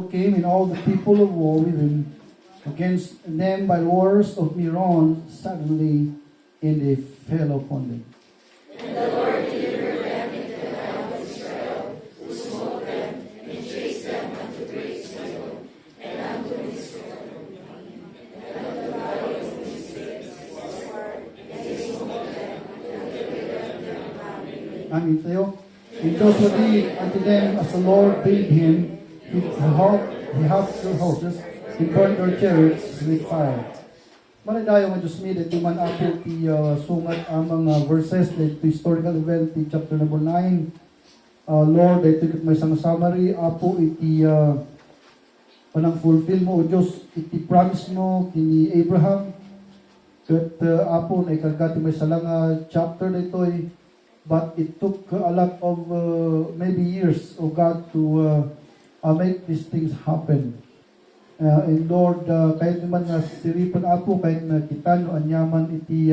came and all the people of war with him against them by the waters of Meron suddenly, and they fell upon them. Amin tayo. And Joshua did unto them as the Lord bade him. He helped their horses, he burned their chariots with fire. Manadayo nga Diyos mi, dito man ako sungat ang mga verses, dito historical event, di chapter number 9. Lord, dito may isang summary, apo iti panang fulfill mo, o Diyos, iti promise mo, kini Abraham, kat apo, na ikargati may salang chapter na ito, but it took a lot of maybe years, of God, to make these things happen. And Lord, kahit naman nga siripan apo, kahit na kita no anyaman iti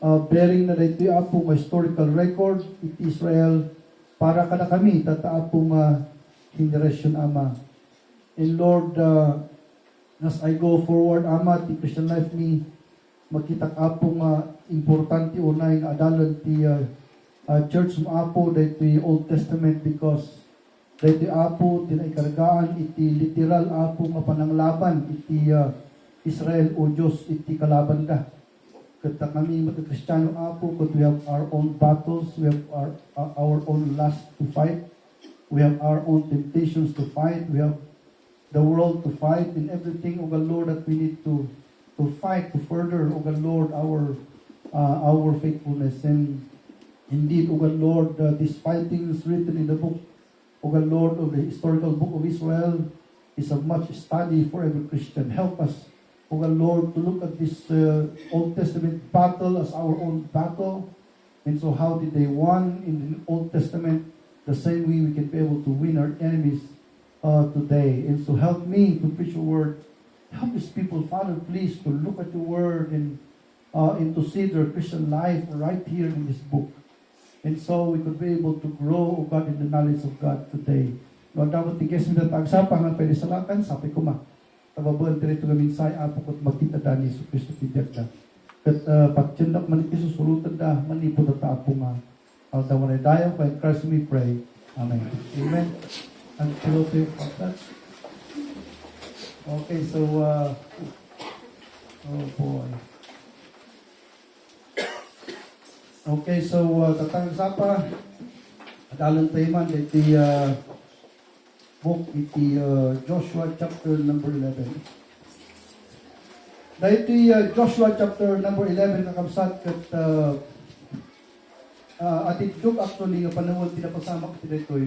bearing na dito apo nga historical record iti Israel para kada kami tataapo nga generation ama. And Lord, as I go forward ama ti Christian life ni makita apo nga importante unay nga adalan ti church mo apo dito Old Testament, because dahil apo tinaikargaan iti literal apo nga pananglaban iti Israel o Diyos iti kalaban da. Kata kami mga Kristiyano apo, but we have our own battles, we have our own lust to fight, we have our own temptations to fight, we have the world to fight, and everything, O God Lord, that we need to fight to further, O God Lord, our faithfulness. And indeed, O God Lord, this fighting is written in the book, O God Lord, of the historical book of Israel, is of much study for every Christian. Help us, O God Lord, to look at this Old Testament battle as our own battle. And so how did they won in the Old Testament? The same way we can be able to win our enemies today. And so help me to preach your word. Help these people, Father, please, to look at your word and to see their Christian life right here in this book. And so we could be able to grow, O God, in the knowledge of God today. Lord, dapat tigas mi datang sapa nga pwede salakan, sabi ko ma. Tababuan dirito kami say, apo ko't magkita da ni Yesu Cristo tiyak da. Kat patyendak man iti susulutan da, manipod at apo nga. Aldawan ay dayo, by Christ we pray. Amen. Amen. And Timothy, okay, so, oh boy. Okay, so tatang sapa adalan tayo man iti book iti Joshua chapter number 11. Dahil iti Joshua chapter number 11 kakamsat kat atitudok actually nga panahon pinapasama ko dito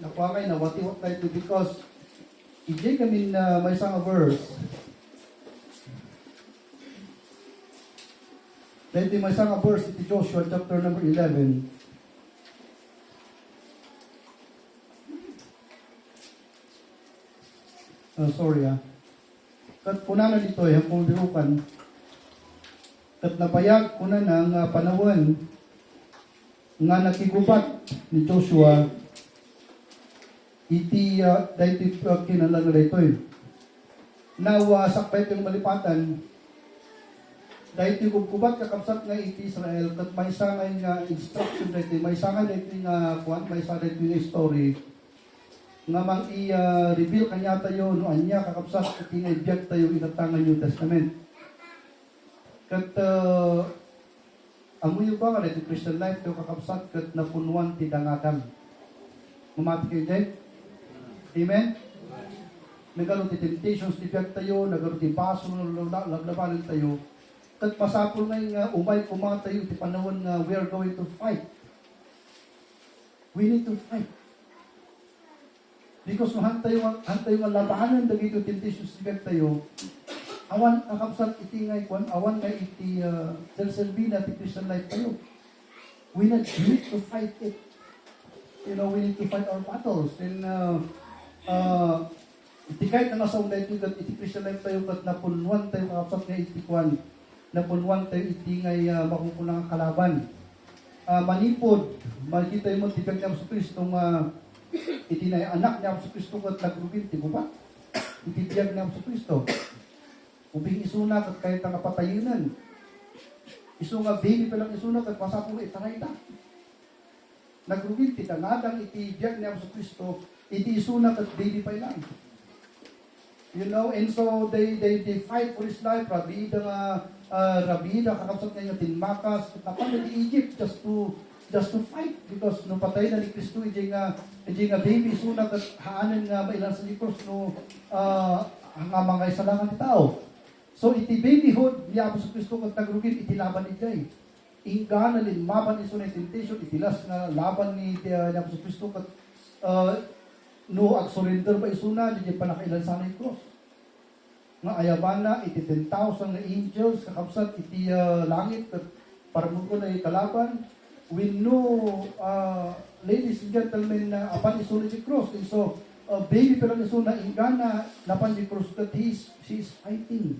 nakuha kayo na wati-wat tayo because ijay kami na may isang verse. Dahil may isang verse iti Joshua chapter number 11. Kat kuna na dito kung birukan. Kat napayag kuna na nga panahon nga nakigubat ni Joshua iti dahil kinalan na dito sakpay itong malipatan. Dahil tigugubat kakapsat nga iti Israel, kat may sangay nga instruction dito, may sangay dito nga kuwan, may sangay dito nga story, nga mang i-reveal kanya tayo, no anya kakapsat, iti nga ibiyag tayo inatangan New Testament. Kat, amuyo ba nga dito Christian life, tayo kakapsat, kat napunuan ti dangadam. Mamati kayo dyan? Amen? Nagkaroon ti temptations, ti biyag tayo, nagkaroon ti baso, laglabanan tayo, kat pasapol nga umay kumatayo ti panahon nga we are going to fight. We need to fight. Because hantayo nga labanan dagito temptations ti tayo. Awan akapsat iti nga ikwan, awan nga iti selselbina ti Christian life tayo. We need to fight it. You know, we need to fight our battles. And iti kahit nga sa unay iti Christian life tayo kat napunwan tayo akapsat nga iti kwan. Napunwang tayo iti ngay makukulang kalaban. Manipod, makikita mo tipag ng Kristo nga iti na anak niya sa Kristo kat nagrubin, ti ba? Iti biyag niya sa Kristo. Ubing isuna kat kahit ang kapatayunan. Isu nga baby pa lang isuna kat pasapong itaray na. Nagrubin, ti tangadang iti biyag niya sa Kristo, iti isuna kat baby pa lang. You know, and so they fight for his life. Rabida kakapsat niya tinmakas, napan di Egypt just to fight because no patay na ni Kristo iji nga baby sunat at haanan nga mailan sa likos no nga mga isalangan ti tao. So iti babyhood niya sa Kristo kat nagrugin iti laban ijay. Ingga na linmaban iso na temptation itilas nga laban ni niya sa Kristo kat no ag-surrender ba isuna di panakailan sana yung cross. Nga ayaban na iti 10,000 na angels kakapsat iti langit at parang ko na kalaban. We know, ladies and gentlemen, na apan isunod si cross. And so, baby pero isuna ingana napan di cross that she is fighting.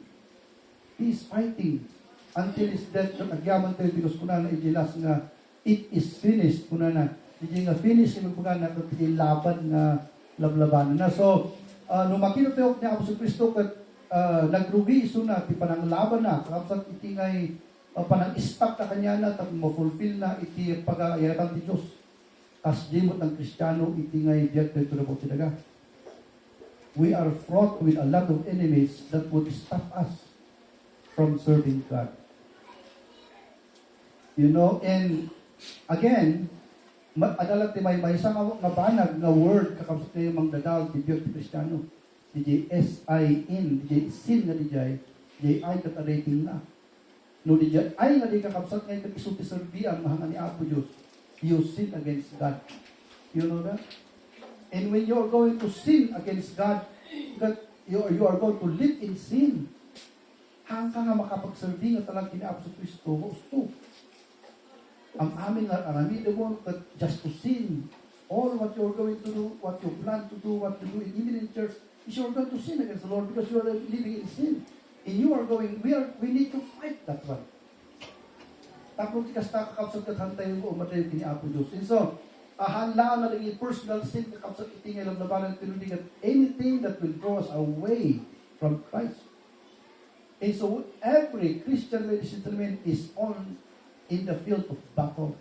He is fighting until his death. Nagyaman tayo binos ko na ijilas nga it is finished kuna na. Hindi nga finish yung mga na iti laban nga lablaban na. So, nung makita tayo niya ako sa Kristo kat nagrugi isuna ti panang laban na kapsat iti ngay panang stop na kanya na tapos ma-fulfill na iti pag-ayatan ti Diyos. As jimot ng Kristiyano, iti ngay biyag tayo tulabot talaga. We are fraught with a lot of enemies that would stop us from serving God. You know, and again, adalat ti may isang nga banag nga word kakabsat na yung magdadal ti biyag ti Kristiyano. DJ S-I-N, DJ sin nga DJ, DJ I katarating na. No di ay nga di kakabsat ngayon kag isuti-serbian mahanga ni Apo Diyos, you sin against God. You know that? And when you are going to sin against God, you are going to live in sin. Hangka nga makapagserbi nga talang kinaap sa Kristo, gusto. Ang amin nga arami, the one that just to sin. All what you are going to do, what you plan to do, what you do, even in church, is you are going to sin against the Lord because you are living in sin. And you are going, we need to fight that one. Tapos tikas kakapsat kat hantay yung umatay yung kiniapo Diyos. And so, hanlaan na lang yung personal sin kakapsat itingay lang labanan pero di kat anything that will draw us away from Christ. And so, every Christian, ladies and gentlemen, is on in the field of battle.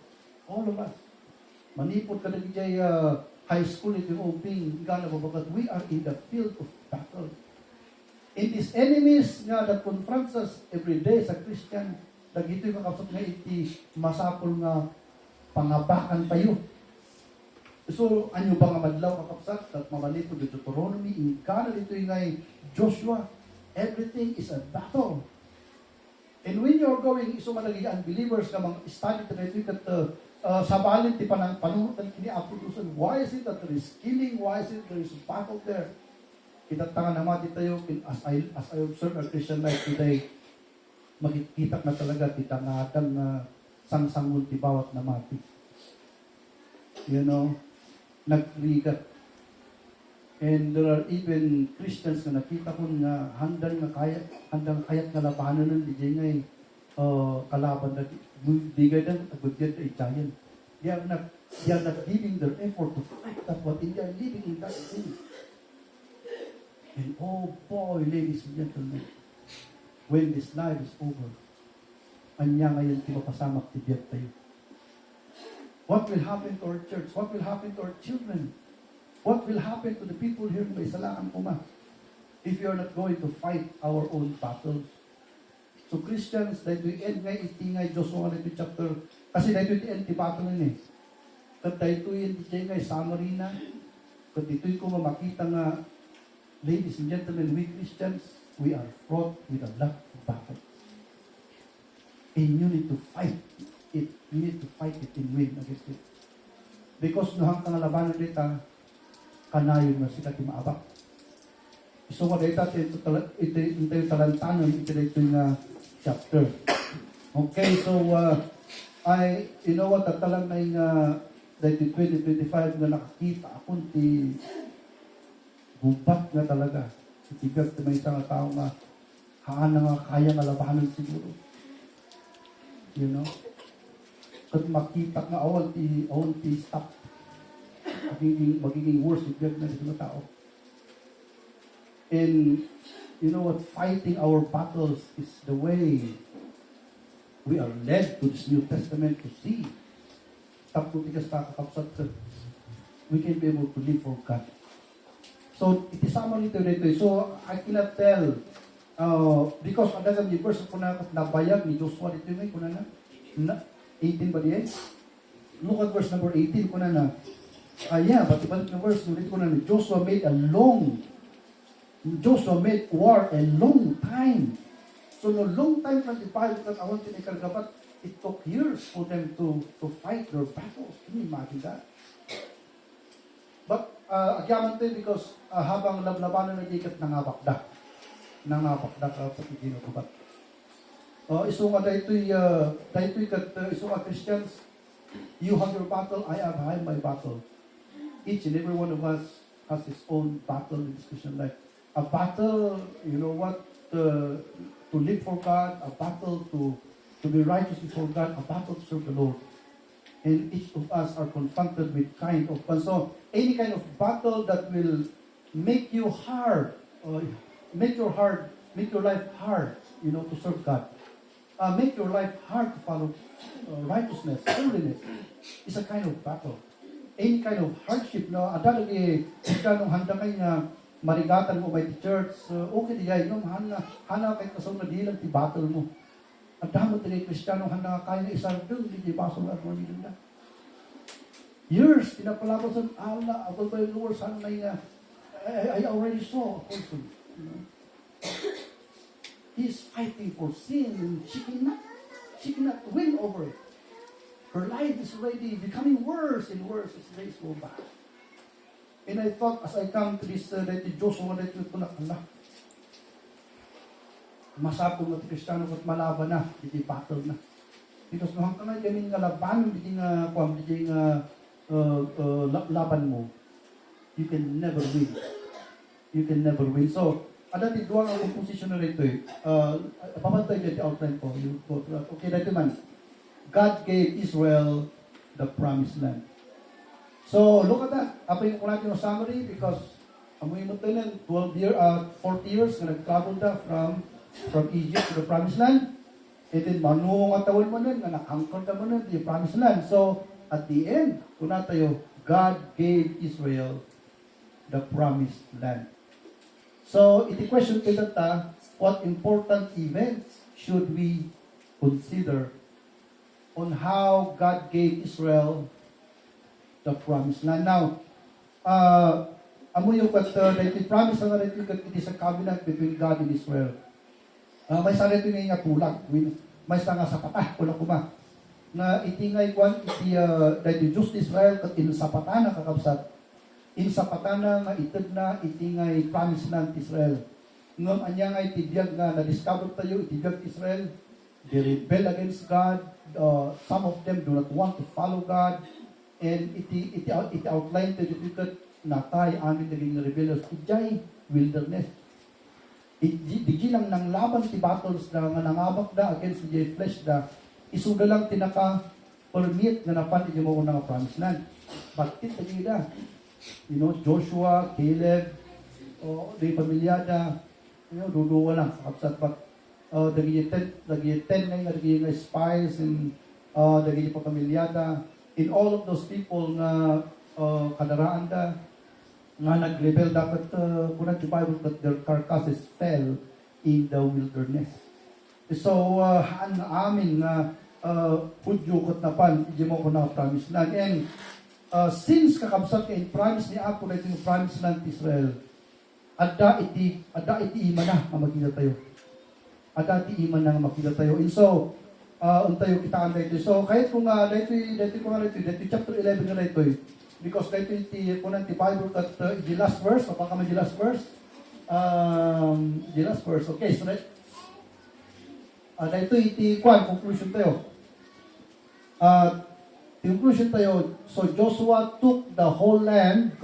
All of us. Manipot ka na di high school ito yung uping gana babagat. We are in the field of battle. And these enemies nga that confronts us every day sa Christian, dagito yung kakapsat nga iti masapol nga pangabakan tayo. So, anyo ba nga madlaw kakapsat at mamanito di Deuteronomy, ingkana dito yung ngay Joshua, everything is a battle. And when you're going, iso malagi unbelievers nga mga study na ito kat sabalin ti panang panunod ng kiniaputusan, why is it that there is killing, why is it there is battle there? Itatangan naman tayo, as I observe our Christian life today, magkikita na talaga titangatang sangsangon ti bawat na mati. You know, nagrigat. And there are even Christians na nakita ko na handang kayat na labanan ng DJ ngay kalaban na digay na agudyan na itayan. They are not giving their effort to fight that one, and they are living in that sin. And oh boy, ladies and gentlemen, when this life is over, anya ngayon timapasamak tibiyat tayo. What will happen to our church? What will happen to our children? What will happen to the people here may salakan kuma if you are not going to fight our own battles? So Christians, dahil ito end ngay itingay Joshua na ito chapter, kasi dahil ito end ti battle nun eh. Kat dahil ito yung ngay summary na, kat ito'y ko makita nga, ladies and gentlemen, we Christians, we are fraught with a lot of battles. And you need to fight it. You need to fight it and win against it. Because nohang kang labanan dito, kanayon na sila timaabak. So what dito, ito yung talantanon, ito yung chapter. Okay, so, you know what, talang na yung, dahil 2025 na nakakita akong gubat na talaga. Itibag na may isang tao nga haan na nga kaya nga labanan siguro. You know? Kung makita nga awal ti stop. magiging worse if na dito na tao. And you know what? Fighting our battles is the way we are led to this New Testament to see. Tapos tigas kakakapsat, we can be able to live for God. So, itisama nito dito. So, I cannot tell, because adagang yung verse ko na nabayag ni Joshua dito may kuna na, 18 ba diyan? Look at verse number 18 kuna na. Yeah, but ibalik na verse, dito kuna na, Joshua made war a long time. So, no long time from the Bible that I want to make but it took years for them to fight their battles. Can you imagine that? But, agyaman tayo because habang lablabanan na dikat nangabakda ka sa pigino ko ba? Iso nga dahito'y iso nga Christians, you have your battle, I have my battle. Each and every one of us has his own battle in this Christian life. A battle, you know what, to live for God, a battle to be righteous before God, a battle to serve the Lord. And each of us are confronted with kind of, so any kind of battle that will make you hard, make your life hard, you know, to serve God. Make your life hard to follow righteousness, holiness, is a kind of battle. Any kind of hardship, no, adalagi, ika nung handa kayo nga, marigatan mo by the church, okay diya, no, hana kay kasong na dilang ti battle mo. At damo ti Kristiyano handa kaya na isang doon, di basol at mo nila. Years, tinapalabasan, ala, ako ba yung Lord, sana na I already saw a person, you know. He's fighting for sin, and she cannot win over it. Her life is already becoming worse and worse as days go by. And I thought, as I come to this, that Joshua, that ito na, ala, masapong na Kristiyano at malaban na, hindi battle na. Because noong ka nga kami nga laban, hindi nga laban mo, you can never win. You can never win. So, adati duwang ang composition na rito eh. Papantay dito outline ko. Okay, dito man. God gave Israel the promised land. So, look at that. Apa yung kung natin yung summary, because amoy mo tayo 40 years na nag-travel na from Egypt to the promised land. And then, manuong at tawin mo nun, na nak-anchor ka mo nun, the promised land. So, at the end, kung tayo, God gave Israel the promised land. So, iti question kita what important events should we consider on how God gave Israel the promised land. Now, amo yung the promise na rin it is a covenant between God and Israel. May sa rin yung nga tulag, may sa nga sapatah, kulang kuma, na itingay kwan, iti just Israel, kat inusapatan na kakabsat, insapatan na nga itag na itingay promise land Israel. Ngam anya nga itibiyag nga na-discover tayo, itibiyag Israel, they rebel against God, some of them do not want to follow God, and it outlined to the people natay amin naging rebellious, ijay wilderness. Di lang nang laban ti battles na nga nangabak da against the flesh da, isuda lang tinaka-permit na napan di mo nga promised land. Bakit tagi da? You know, Joshua, Caleb, di pamilya da, you know, duduwa lang sa kapsat. But dagi 10 nga, dagi nga spies, and dagi pa pamilya da. In all of those people nga kadaraan da, nga nag-rebel dapat kunat the Bible that their carcasses fell in the wilderness. So, haan amin nga hudyo kat napan, hindi mo ko na promise land. And since kakabsat ka in promise ni Apo na ito yung promise land Israel, ada iti ima na makita tayo. Ada iti ima na makita tayo. And so, untayo kitaan na ito. So, kahit kung dito chapter 11 na ito, because dito iti Bible at the last verse, kapag kami the last verse, okay, so dito iti conclusion tayo. Conclusion tayo, so Joshua took the whole land,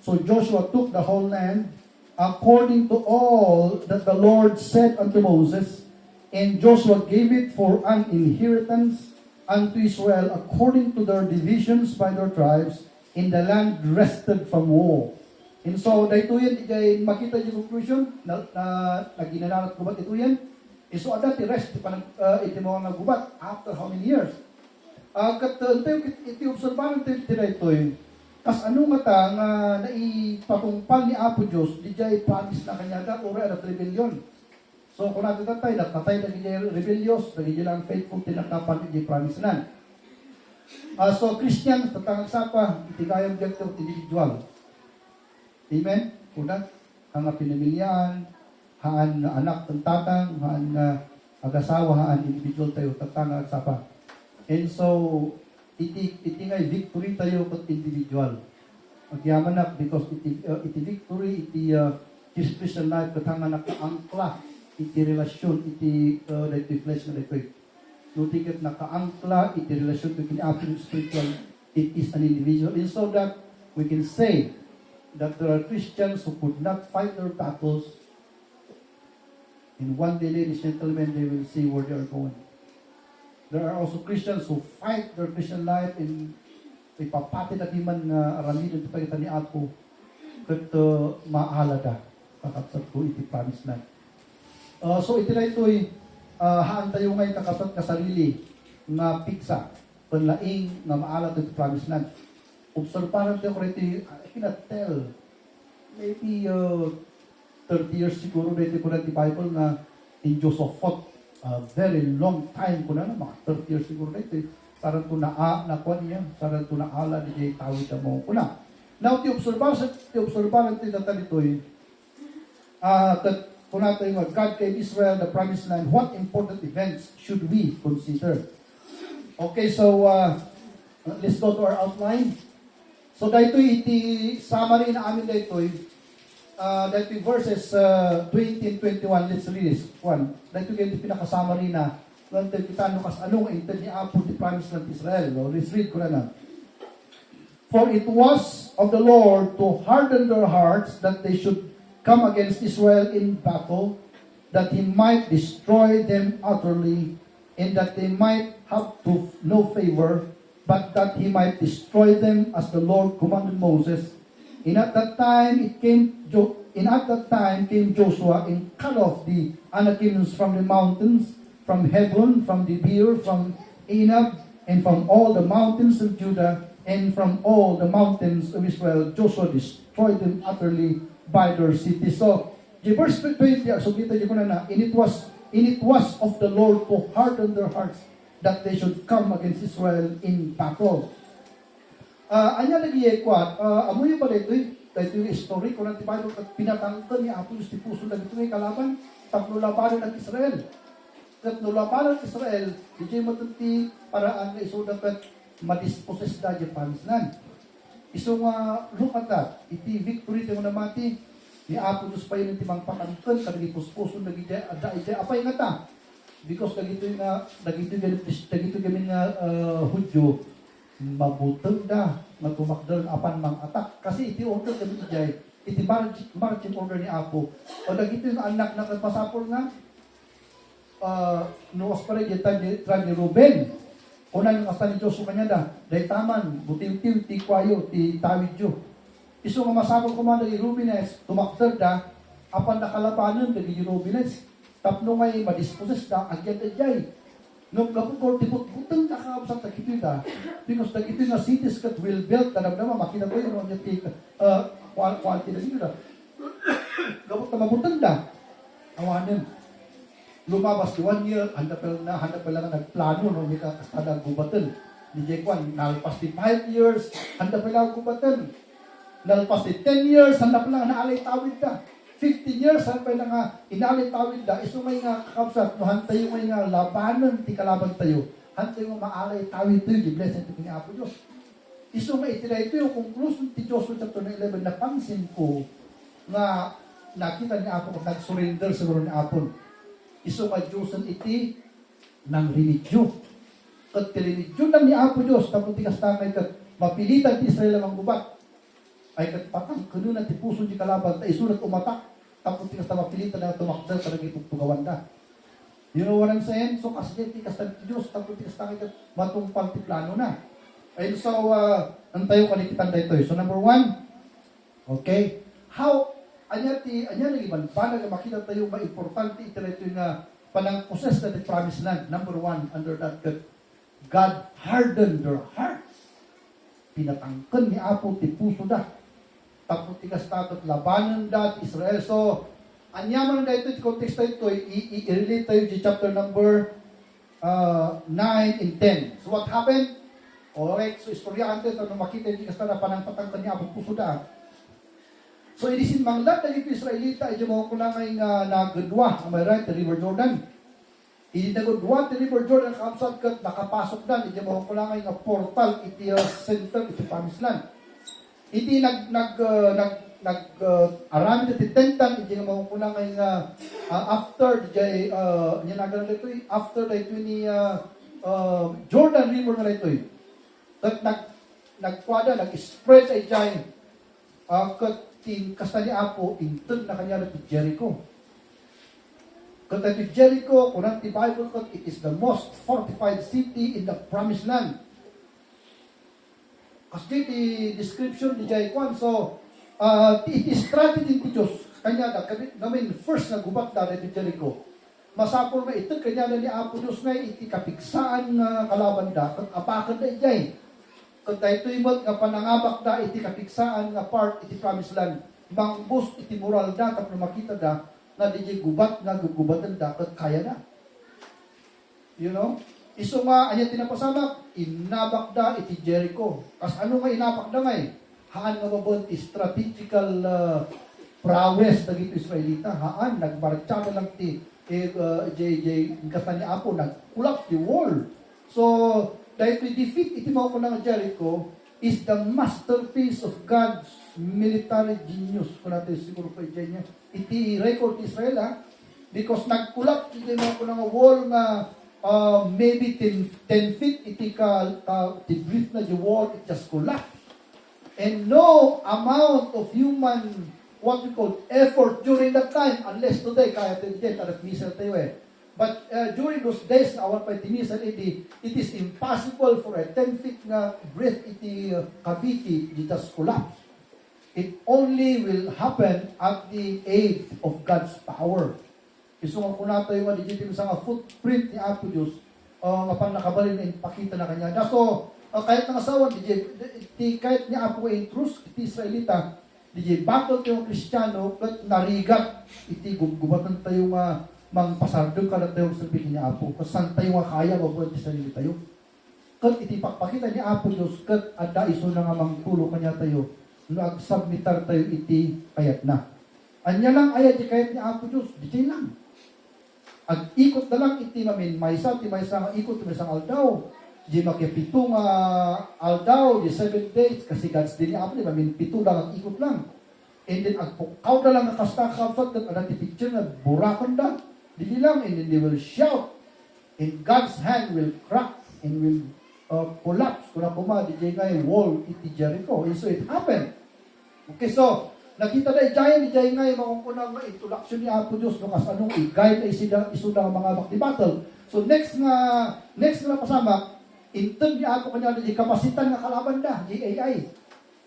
so Joshua took the whole land according to all that the Lord said unto Moses, and Joshua gave it for an inheritance unto Israel according to their divisions by their tribes, in the land rested from war. And so, dahito yan, makita yung conclusion na ginanalat gubat ito yan. And so, ada ti rest, iti mo nagubat after how many years? Kat iti obserbahan iti dahito yun. Kas ano nga ta nga naipatungpal ni Apo Diyos, di jay promise na kanya da, ura at rebellion. So, kung natin tatay, natatay na kanya rebellious, nagiging lang faithful, tinakapan ni promise na. So, Christian, tatangag sapa, iti kayang objective individual. Amen? Una, ang pinamilyaan, haan na anak ng tatang, haan na agasawa, haan individual tayo, tatangag sapa. And so, iti ngay victory tayo kat individual. Agyaman na, because iti victory, iti Christian life, katangan na kaangkla, iti relasyon, iti flesh na ito. Nutikat na kaangkla, iti relasyon, iti absolute spiritual, it is an individual. And so that we can say that there are Christians who could not fight their battles, and one day, ladies and gentlemen, they will see where they are going. There are also Christians who fight their Christian life in ipapati na di man aramid ito pagkita ni Apo kat maalada kakapsat ko iti promise na. So iti na ito'y haan tayo ngay kakapsat kasarili nga piksa panlaing nga maalat iti promise na. Observahan tayo ko ito, I cannot tell, maybe 30 years siguro dito ko na di Bible na in Josaphat, very long time ko na, mga 30 years siguro dito, sarang to nakuha niya, sarang to naala ni Jay tawid na mo ko na. Now, ti obserbahan ito data dito kung natin yung God gave Israel the promised land, what important events should we consider? Okay, so let's go to our outline. So dito iti summary na amin dito dito verses 20 and 21, let's read this one. Dito iti pinaka-summary na dito kita kas anong intend ni Apo di promise ng Israel. No? Let's read ko na. For it was of the Lord to harden their hearts that they should come against Israel in battle, that he might destroy them utterly, and that they might have to no favor, but that he might destroy them as the Lord commanded Moses. And at that time came Joshua and cut off the Anakims from the mountains, from Hebron, from Debir, from Anab, and from all the mountains of Judah, and from all the mountains of Israel. Joshua destroyed them utterly by their cities. So, the verse 20, so kita ko na, and it was of the Lord to harden their hearts, that they should come against Israel in battle. Anya nag-iyekwat, amoy pa dito yung story, kung natin Bible, pinatangkan niya Apo yung puso na dito yung kalaban, tapno labanan ng Israel. Tapno labanan ng Israel, di dyan matunti paraan na iso dapat madisposes na dyan panisnan. Iso nga, look at that, iti victory tayo na mati, ni Apo Diyos pa yun yung timang patangkan, kadagi puspuso, nagidya, apay nga ta. Because dagito gamin nga Hudyo, mabutag da, magkumakdal apan mang atak. Kasi iti order kami ijay, iti marching order ni Apo. O dagito yung anak na kasapol nga, nuwas pa rin yung ni Ruben. Unang yung asta ni Joshua kanya da, dahil taman, butil-til, ti kwayo, ti tawid Diyo. Iso nga masapol ko man ni Rubines, tumakdal da, apan nakalabanan, dagi Rubines. Tapno ngay madisposes da, agyan-agyan. Nung kapag tipot-butang nakakabsat na kito da, because na kito na cities kat will build, tanam-nama, makina ko yun, yung quality na dito da. Kapag na mabutang da, awanin. Lumabas di 1 year, handa pa lang nagplano, no, hindi ka kastada gubatan. Ni Jekwan, nalpas di 5 years, handa pa lang gubatan. Nalpas di 10 years, handa pa lang naalay tawid da. 15 years, hantay na nga, inalit tawid da, iso may nga kakabsat, no, hantay yung may nga labanan, ti kalaban tayo, hantay yung maalay tawid tayo, di blessed ito ni Apo Diyos. Iso nga itila ito yung conclusion ti Joshua chapter 11, napansin ko, nga nakita ni Apo, nag-surrender siguro ni Apo. Iso nga Diyosan iti, ng renidyo. At tirinidyo lang ni Apo Diyos, tapos ti kastangay kat, mapilitan ti Israel ang gubat. Ay katpatang kanunan ti puso di kalaban, ta isulat umatak, tapos ti kasta mapilitan na tumakdal, talagang itugtugawan da. You know what I'm saying? So kasi ti kasta ti Diyos, tapos ti kasta kat matungpal ti plano na. And so, Ang tayo kanikitan dito. So number one, okay, how, anya lagi man, paano nga makita tayo maimportante ito nga panang possess na the promised land. Number one, under that God hardened their hearts. Pinatangkan ni Apo ti puso da. Tapos ti kastatot labanan da Israel. So, anyaman na ito, context na ito, i-relate tayo di chapter number 9 and 10. So, what happened? Alright, so istorya ante, ano makita di kastada panang patangkan ni Apo puso da. So, inisin manglat na ito Israelita, ito mo ko lang ay nagudwa, am I right, the River Jordan. Hindi nagudwa, the River Jordan, kapsat kat nakapasok na, ito mo ko lang ay portal, iti center, iti Promised Land. Hindi arami na titentan, iti mo ko lang ay after, after ito ni Jordan River na ito. Kat nagkwada, nag-spread ay dyan, kat kasta ni Apo, intun na kanya na Jericho. Kata ito Jericho, kunang ti Bible ko, it is the most fortified city in the Promised Land. Kasi ti description ni Jericho, so, it is strategy ti Diyos. Kanya na, namin first na gubat na ito Jericho. Masapol na ito, kanya na ni Apo Diyos na iti kapigsaan kalaban da, kat apakan na ijay. Kung tayo imot nga panangabak da, iti kapigsaan nga part, iti Promised Land, mangbus iti moral da, tapos makita da, na di gubat, nga gugubatan da, kat kaya na. You know? Iso nga, anya tinapasamak, inabak da, iti Jericho. Kas ano nga inabak da ngay? Haan nga mabon, strategical prowess na gito Israelita. Haan, nagmarcha na lang ti, kasta ni Apo, nag-collapse the wall. So, dahil to defeat iti mga ng Jericho is the masterpiece of God's military genius. Kung natin siguro pa niya. Iti record Israel because nagkulap iti mga ng wall na maybe 10 feet iti breathe na the wall, it just collapsed. And no amount of human what we call effort during that time, unless today kaya tayo dyan, tarat missile tayo But during those days, our paitinisan, it is impossible for a 10 feet na breath iti cavity, it just collapse. It only will happen at the aid of God's power. Isungan ko nato yung digitim sa footprint ni Apo Diyos, nga pang nakabalin na ipakita na kanya. So, kahit ng asawa, kahit ni Apo in truth, iti Israelita, battle tayong Kristiyano, kat narigat, iti gubatan tayo mang pasardong ka na tayo sabihin niya Apo. Kasan tayo nga kaya, mabuhat sa sarili tayo. Kat itipakpakita ni Apo Diyos, kat ada iso na nga mang tulo kanya tayo, no agsubmitar tayo iti kayat na. Anya lang ayat di kayat ni Apo Diyos, di lang. Ag ikot na lang iti mamin, maysa, ti maysa nga ikot, ti maysa nga aldaw. Di makipito nga aldaw, di 7 days, kasi God's din ni Apo, di mamin pito lang, ang ikot lang. And then agpukaw na lang nakasta kapsat, kat ada ti picture na burakan da. Dili lang, and then they will shout, and God's hand will crack and will collapse. Kung kuma, di ngay wall iti Jericho. And so it happened. Okay, so, nakita na di ngay makungkunang introduction ni Apo Diyos, no, kas anong i-guide na isuda ng mga bakti battle. So, next na pasama, intun ni Apo kanya di kapasitan na kalaban da, di AI.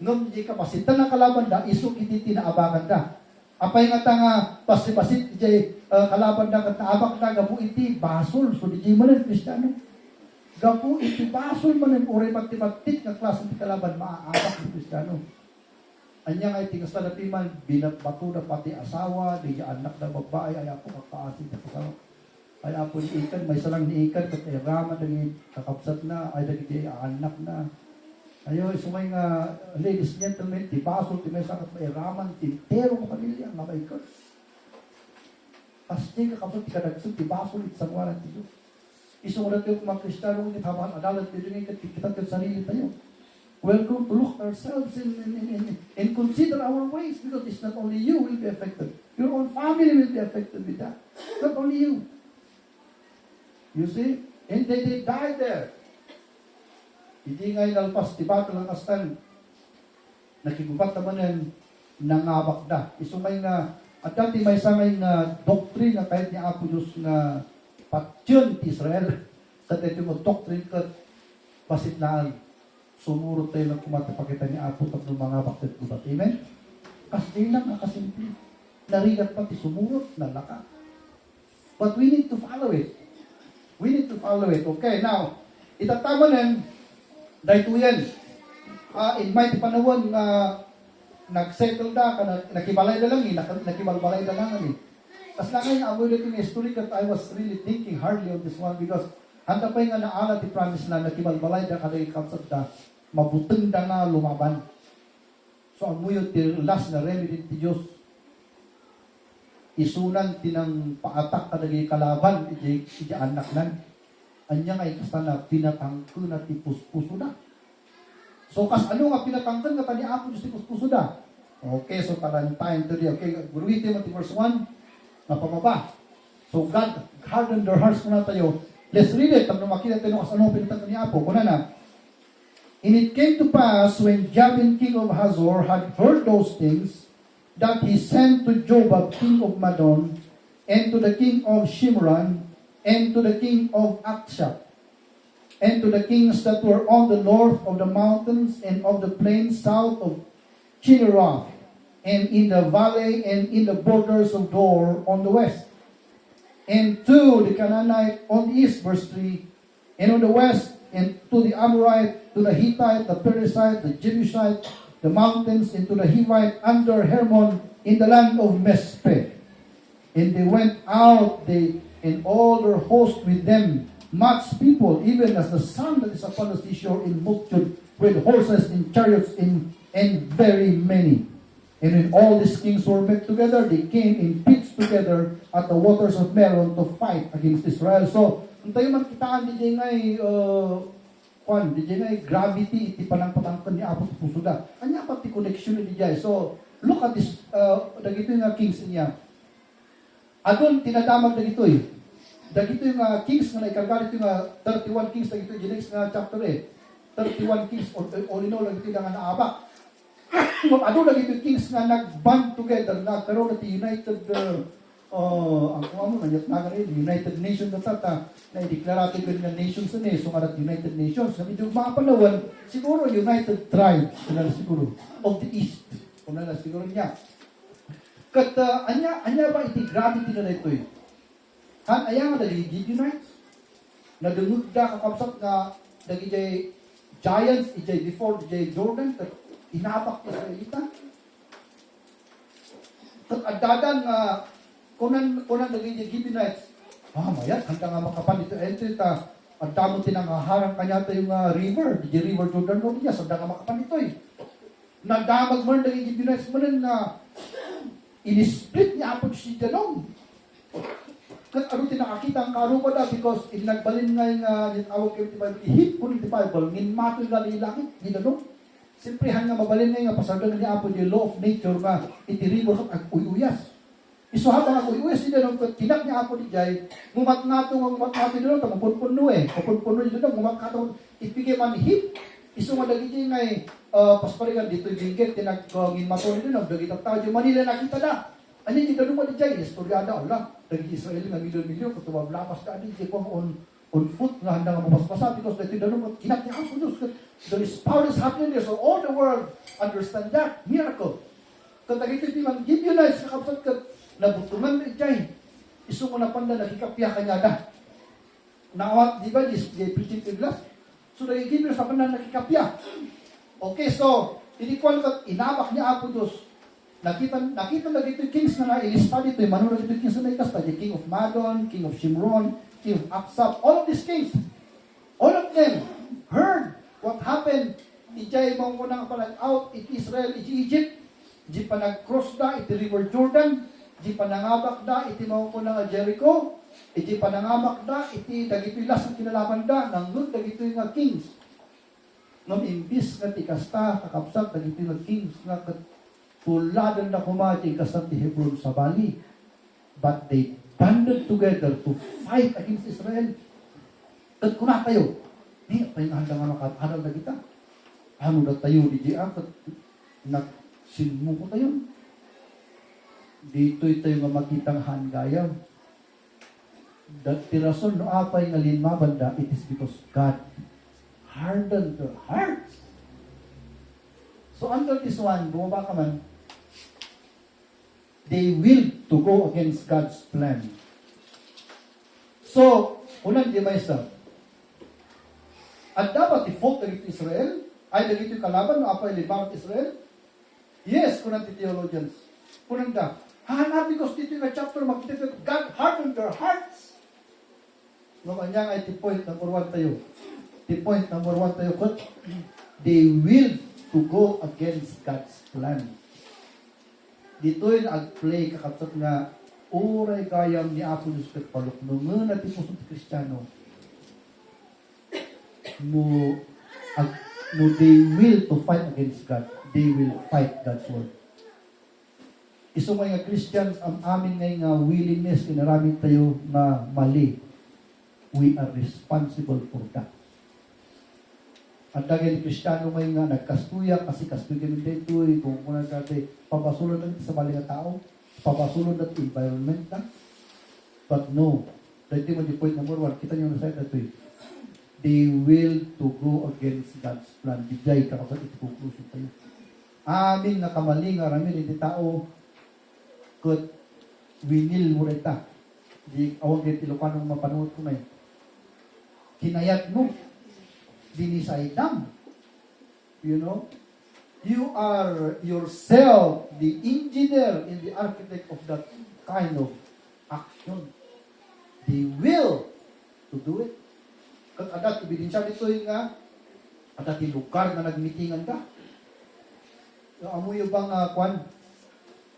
Ngam di kapasitan na kalaban da, isuk iti tinaabakan da. Apay nga nga pasit-pasit iti kalaban na kat naabak na gabu iti basol. So di manen Kristiyano. Gabu iti basol manen uray matematik nga klase ti kalaban maaabak ti Kristiyano. Anya nga iti kasta na timan binabato na pati asawa, di anak na babae ay ako kakaasin na asawa. Ay apo ni ikan, may salang ni ikan kat ay rama dagi kakapsat na ay dagi anak na. Ayo, sumay nga, ladies and gentlemen, ti basol, ti may sangat may raman, ti pero ng pamilya, nga may ka. Pasti ka kapag ti kadagsun, ti basol, ti sangwaran ti Diyos. Isungulat yung mga Kristiyano, ti hamaan, adalat, ti dungay, kita ti sarili tayo. We're going to look ourselves and consider our ways, because it's not only you will be affected. Your own family will be affected with that. Not only you. You see? And they died there. Hindi nga inalpas, di ba ito lang kastan, nakigubat naman yan, nangabak na. Isumay nga, at dati may sangay nga doctrine na kahit ni Apo Diyos na patyon ti Israel, sa ito mo doctrine ka pasit naan. sumurot tayo ng kumatapakita ni Apo tapos mga bakit gubat. Amen? Kasi lang nakasimple. Narigat pati sumurot, nalaka. But we need to follow it. We need to follow it. Okay, now, itatama nun, dahil ito yan. In my panahon, nag-settle na, nakibalay na lang nakibalbalay na lang Tapos na ngayon, amoy na yung history that I was really thinking hardly on this one because handa pa yung naala ti promise na nakibalbalay na kada ikapsat na mabuteng na nga lumaban. So, amoy yung last na remedy ti Diyos. Isunan tinang paatak kada kalaban, iti anak nan. Anya nga ikasta na pinatangko na ti puspuso na. So, ano nga pinatangko nga tani Apo Diyos ti puspuso na? Okay, so talantayin today. Okay, Buruitin mo ti verse 1. Napamaba. So God hardened their hearts muna tayo. Let's read it. Tapos makita tayo kung ano pinatang ni Apo. Kuna na. And it came to pass when Jabin king of Hazor had heard those things that he sent to Jobab king of Madon and to the king of Shimron and to the king of Akshap and to the kings that were on the north of the mountains and of the plains south of Chinneroth and in the valley and in the borders of Dor on the west. And to the Canaanite on the east, verse 3, and on the west, and to the Amorite, to the Hittite, the Perizzite, the Jebusite, the mountains, and to the Hivite under Hermon in the land of Mespe. And they went out, they and all their host with them, much people, even as the sun that is upon the seashore in multitude, with horses and chariots and very many. And when all these kings were met together, they came in pits together at the waters of Meron to fight against Israel. So, kung tayo man kitaan, di ngay, gravity, iti panang-patangkan ni Apo sa puso da. Anya pati connection ni Dijay. So, look at this, dagito yung kings niya. Adon, tinadamag dagito eh. Dagito yung kings nga naikargalit yung 31 kings, dagito yung next nga chapter eh. 31 kings, all in all, dagito yung naabak. Ano lagi ito kings nga nag-band together, nagkaroon at United, ang kung ano, United Nations na tata, na i-declarative ng nations na so nga United Nations. Sabi yung mga panawan, siguro United Tribes, siguro, of the East. Kung siguro niya. Kat, anya ba iti gravity na ito eh? Han, aya nga dali Gibeonites, nadungod da kakapsat nga, dagi jay giants, ijay before, ijay Jordan, inapak ni Israelita. Adadan nga, kunan naging Gibeonites, mayat, handa nga makapan ito, ito, ang damo tinangaharang kanya ito yung river, di river Jordan no niya, handa nga makapan ito eh. Nadamag mo naging Gibeonites mo na, in-split niya apod si Danon. Ano tinakakita ang karupa da, because nagbalin nga yung awag kayo, ihit po ng Bible, nginmato yung lalilangit, di Danon. Siyempre, hanga mabalin nga pasagan ni Apo yung law of nature nga itiribo sa uyuyas. Iso habang ang uyuyas nila nung kinak ni Apo ni Jay, mumat-nato nila, mapunpuno eh. Mapunpuno nila, mumat-nato, ipigay manhip. Iso nga dagiti nga pasparigan dito yung gingkit, tinag-ngin mato nila, dagiti ang tao, yung Manila nakita na. Ano yung ganun mo ni Jay? Istoryada, Allah, dagiti Israel nga milyon-milyon, katuwag lapas ka, hindi ko on foot nga handa nga mapaspasa because dito ganun kinak ni Apo Diyos. There is power is happening there. So all the world understand that. Miracle. Kung dagito iti man Gibeonites kakapsat ka nabutungan ni Jay. Isu mo na panda nakikapya kanya da. Naawat, di ba? Di preaching to glass. So dagito Gibeonites na panda nakikapya. Okay, so inikwan ka, inabak ni Apo Diyos. Nakita na dito kings na na-ilista dito. Manunod dito kings na naikasta. The king of Madon, king of Shimron, king of Aksap, all of these kings, all of them heard what happened. Ijay mong kunang palag-out, iti Israel, iti Egypt, iti panag-cross da, iti river Jordan, iti panangabak da, iti mong kunang Jericho, iti panangabak da, iti dagito'y las ang kinalaman da, nanggut dagito'y nga kings. Nung imbis nga ti kasta, kakapsat, dagito'y nga kings, nga tuladan na kumati, kasat ti Hebron sa bali. But they banded together to fight against Israel. At kuna tayo, tayo handa nga makataral na kita. Ano na tayo, di diya, nagsinmo ko tayo. Dito'y tayo nga makitang hangayaw. Tirason no apay nga linmabanda, it is because God hardened their hearts. So under this one, bumaba ka man, they will to go against God's plan. So, unang device na, at dapat i-fault na ito Israel, ay dagito yung kalaban, no apa ilibangat Israel? Yes, kunang ti theologians. Kunang da, hahanapin ko dito yung chapter, makikita God hardened their hearts. No, kanya ay point number 1 tayo. Point number 1 tayo, they will to go against God's plan. Dito yung ag-play kakapsat nga uray gayam ni Apo Diyos kat paluknungan at ipusong Kristiyano. No, they will to fight against God. They will fight God's word. Iso nga Christians, ang amin nga willingness, inaraming tayo na mali. We are responsible for that. At dahil Kristiyano may nga nagkastuya, kasi kastuya kami dito, kung muna dati, papasulod natin sa mali nga tao, papasulod natin environment na. But no, dahil mo di point number 1, kita nyo na sa ito, they will to go against God's plan. Dijay ka kapag ito conclusion tayo. Amin na kamali nga ramin, hindi tao, kat winil mo rin ta. Di awag yung Ilocanong mapanood ko na yun. Kinayat mo, dinisaydam. You know? You are yourself the engineer and the architect of that kind of action. They will to do it. Kat adat, ebidensya dito yung nga, adat yung lugar na nagmitingan ka. Amoy yung bang kwan?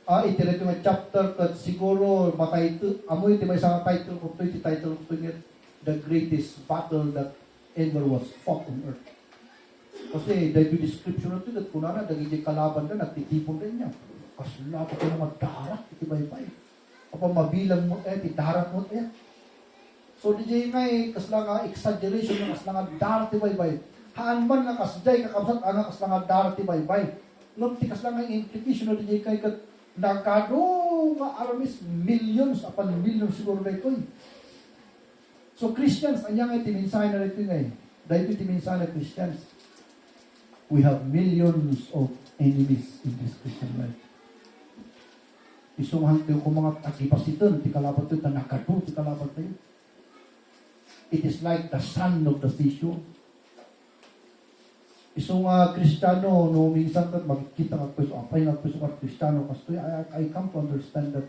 Itiret yung chapter kat siguro matay ito. Amoy yung isang title ko ito, title ko ito the greatest battle that ever was fought on earth. Kasi dahil yung description na ito, at kunana, dahil kalaban na, nagtitipon rin niya. Kasla pa kayo magdarat, itibay-bay. Kapag mabilang mo, itidarat mo, So, di nga kasla nga exaggeration ng kasla nga darat, itibay-bay. Haan man nga kasjay, kakabsat, nga kasla nga darat, itibay-bay. Nung ti kasla nga implication na di kay kat, nagkado nga armies, millions, apan millions siguro na ito. So, Christians, anya nga itiminsahin na ito nga Dahil ito itiminsahin na Christians. We have millions of enemies in this Christian life. Isunghan tayo kung mga agipasitan, ti kalaban tayo, tanakado, ti kalaban tayo. It is like the sun of the seashore. Isong Kristiyano, no, minsan kat makikita ka pweso, apay nga pweso ka Kristiyano, kasi I come to understand that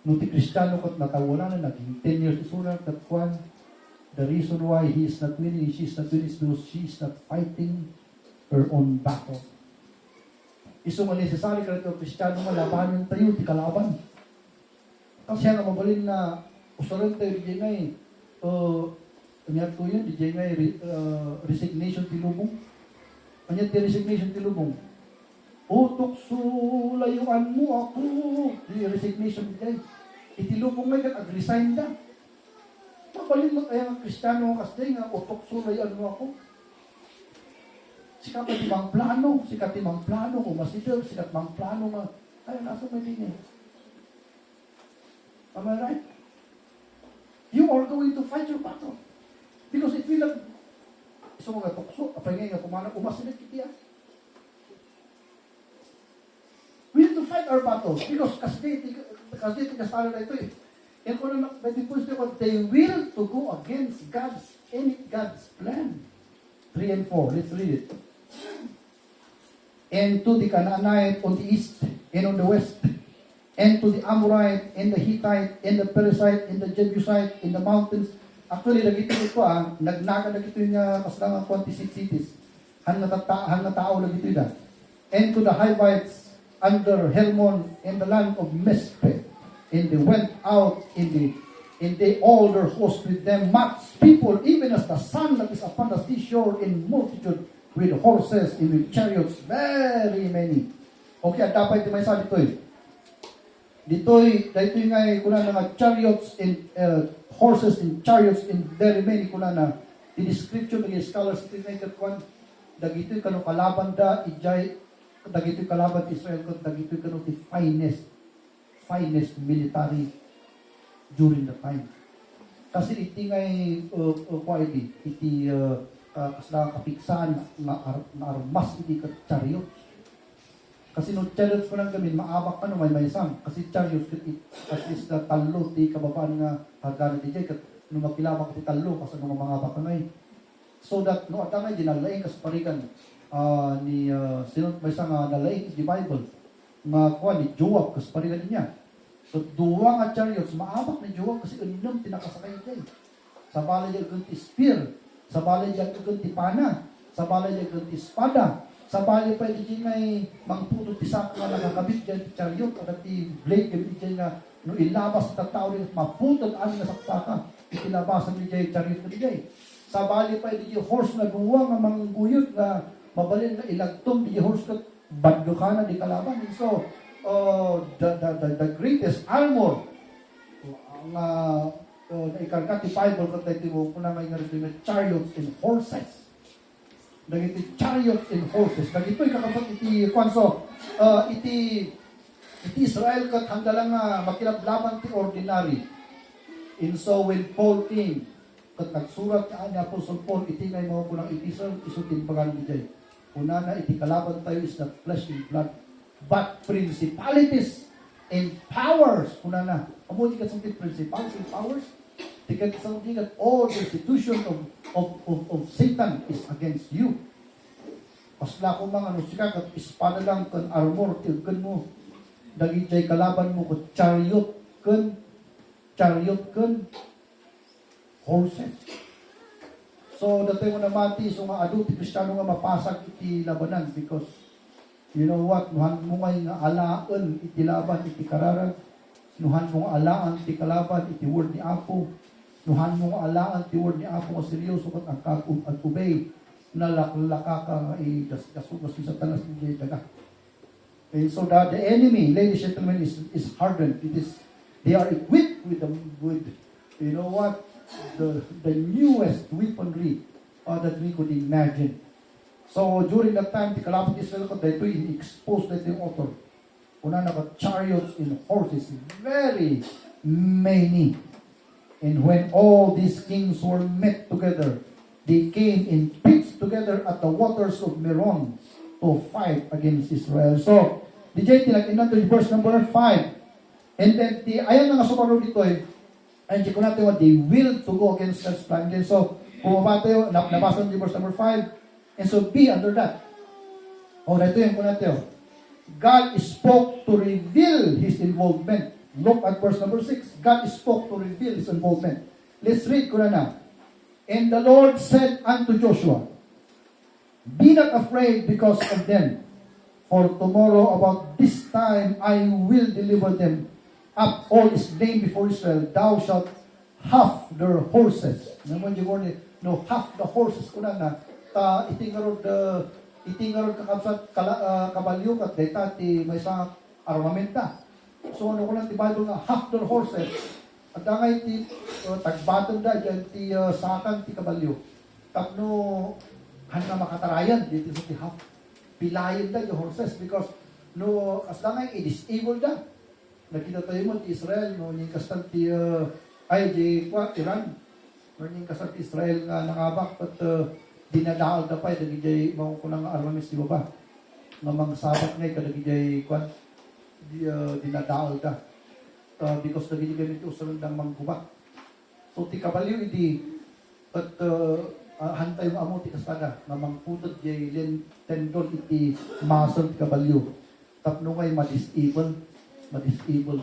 no, ti Kristiyano kat natawala na, naging 10 years isuna, that one, the reason why he is not winning, she is not winning is because she is not fighting her own battle. Iso nga necessary ka ito, Kristiyano nga, labanan tayo, ti kalaban. Kasi nga mabalin na, usaran tayo, di nga kanyat ko yun, di nga resignation ti lubong. Kanyat ti resignation ti lubong. Utok sulayuan mo ako, di resignation di nga. Iti lubong nga, ag-resign da. Mabalin mo tayo nga, Kristiyano nga, kasi nga, utok sulayuan mo ako. Sikat timang plano, kung masidil, sikat mang plano nga, ay, nasa may linya. Am I right? You are going to fight your battle. Because it will not, isa mga tukso, apay nga kumana, umasilit kitiya. We need to fight our battles, because kasi kasalo na ito eh. And kung na, by the point they will to go against God's plan. 3 and 4, let's read it. And to the Canaanite on the east and on the west, and to the Amorite and the Hittite and the Perizzite and the Jebusite in the mountains. Actually, nagito ito nagnaga na ito yung kaslangang 26 cities. Han na tao nagito yun. And to the Hivites under Hermon in the land of Mespe. And they went out in they all their host with them, much people, even as the sun that is upon the seashore in multitude, with horses and with chariots, very many. Okay, at dapat ito may sabi ito eh. Dito'y nga kuna na chariots and horses and chariots and very many kuna na the description ng scholars ito nga ikatwan, dagito'y kano kalaban da, ijay, dagito'y kalaban Israel, dagito'y kano the finest military during the time. Kasi iti nga iti kasla kapiksaan na armas iti kat chariot. Kasi no chariots ko nang gamin, maabak ka no, may isang. Kasi chariots, at least na talo, di kababaan nga hagana di jay, kat no magkilabak ti talo, kasi no mangabak ka ngay. So that, no, at ngay, dinalaing kas parikan, ni, sinot may isang nalaing di Bible, nga kuha ni Joab, kas parikan niya. So, duwa nga chariots, maabak ni Joab, kasi uninam, tinakasakay jay. Sa balay niya ganti spear, sa balay niya ganti pana, sa balay niya ganti espada, sa balay pa di may mangputol ti sako nga nakakabit dyan ti chariot o ti blade ganti dyan nga no ilabas ta tao rin maputol ani nga saksaka itilabasan ni dyan chariot ni dyan. Sa balay pa di horse na guwa nga mangguyot nga mabalin na ilagtom di horse kat badyo ka na di kalaban. So, the greatest armor ang na ikarga ti Bible kat ti mo kuna may nga rin chariots and horses. Dagiti chariots and horses. Dagito'y kakapag iti kwanso, iti Israel kat hanggalang makilablaban ti ordinary. And so when Paul came, kat nagsurat ni Apostle Paul, iti ngay mga kunang epistle, isutin pagan di jay. Una na iti kalaban tayo is not flesh and blood, but principalities and powers. Una na. Amo di kat sa principalities and powers? Tikat sa tikat, all the institution of Satan is against you. Pasla ko mga nusika, kat espada lang kan armor, tilkan mo. Dagi jay kalaban mo, kat chariot kan horses. So, dati mo na mati, so nga adu, ti Kristiyano nga mapasag iti labanan, because, you know what, nuhan mo ngay nga alaan, iti laban, iti kararag, nuhan mo nga alaan, iti kalaban, iti word ni Apo, nuhan mo nga alaan, iti word ni Apo nga seryoso, kat ang kag-ubay, nalaklaka ka nga, gasugos sa tanas ni daga. And so that the enemy, ladies and gentlemen, is hardened. They are equipped with you know what, the newest weaponry that we could imagine. So during that time, the kalaban Israel ko dito exposed na yung author. Una na chariots and horses, very many. And when all these kings were met together, they came in pits together at the waters of Meron to fight against Israel. So, DJ, tinag-inan to verse number 5. And then, ayan na nga sumaro dito and di ko natin what they will to go against God's plan. And so, pumaba tayo, nabasa ng verse number 5. And so, be under that. O, ito yung natin. God spoke to reveal His involvement. Look at verse number 6. God spoke to reveal His involvement. Let's read ko na na. And the Lord said unto Joshua, be not afraid because of them, for tomorrow about this time I will deliver them up all is slain before Israel. Thou shalt have their horses. Naman yung no, half the horses ko na itingarod kakabsat kabalyo kat data ti may sa armamenta. So ano ko lang ti Bible nga half their horses. At dangay ti tagbatong da dyan ti sakan ti kabalyo. Tapno hanggang makatarayan dito sa ti half. Pilayan da yung horses because no as dangay i-disable da. Nakita tayo mo ti Israel no yung kastan ti Iran. No yung kastan ti Israel nga nangabak at dinadaal da pa dagi jay mao ko nang armamis di ba? Mamang sabat ngay kadagi jay kwan dinadaal da. Because dagi jay gamit usalan dang manggubak. So ti kabalyo idi at hantay mo amo ti kastada mamang putod jay len tendon iti muscle ti kabalyo. Tapno ngay ma-disable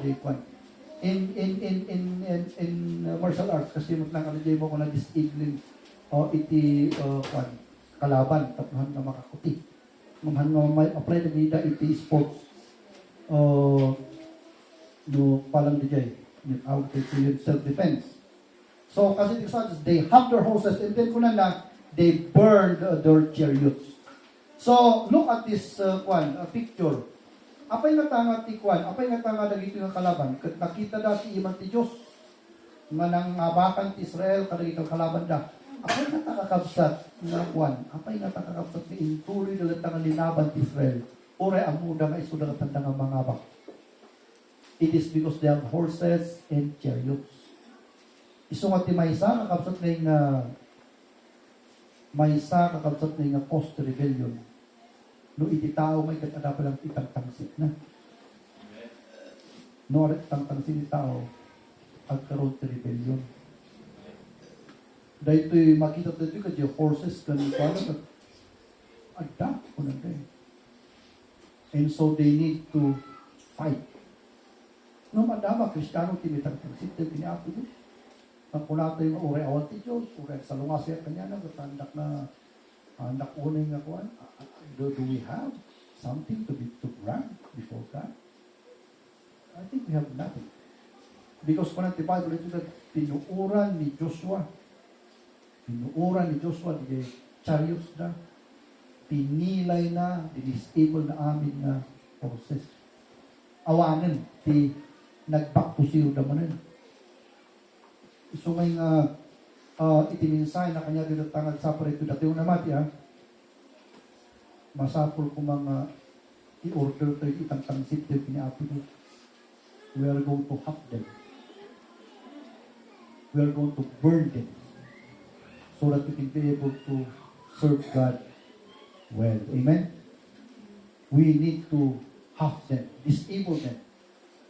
jay kwan. In martial arts kasi mo lang ano jay mo ko na disabling iti kwan kalaban tapno na makakuti. Mamhan mo may apply na vida iti sports no palang di jay out iti self-defense. So, kasi they have their horses and then kunan na, they burned their chariots. So, look at this picture. Apay nga tanga ti kwan, apay nga tanga dagiti nga kalaban. Kat nakita dati iman ti Diyos, manang abakan ti Israel, kadagiti nga kalaban da. Apay nga takakabsat nga kwan, apay nga takakabsat ni inturi dalat nga linaban ti Israel. Ure ang muda nga isuda nga tanda nga mga abak. It is because they have horses and chariots. Iso nga ti maysa kakabsat nga maysa kakabsat nga post rebellion. No iti tao may katada pa lang itang tangsit na. No arit itang tangsit ni tao, agkaroon ti rebellion. Dahil ito'y makita dito ka yung horses ganun pala at agda ko na kayo. And so they need to fight. No madama, Kristiyano timitang tangsit na piniapo Diyos. Ang kunata yung uray awan ti Diyos, uray sa lunga siya kanya na, matandak na anak unay nga kuwan. Do we have something to brag before God? I think we have nothing. Because kung ang Bible ito, pinuuran ni Joshua di chariots na, pinilay na, dinisable na amin na forces. Awanan, nagbakusiyo naman. So may itiminsay na kanya din tangad sa parito dati yung namati masapol ko mga i-order to itang tangsit yung piniapi mo. We are going to have them. We are going to burn them so that we can be able to serve God well. Amen? We need to have them, disable them,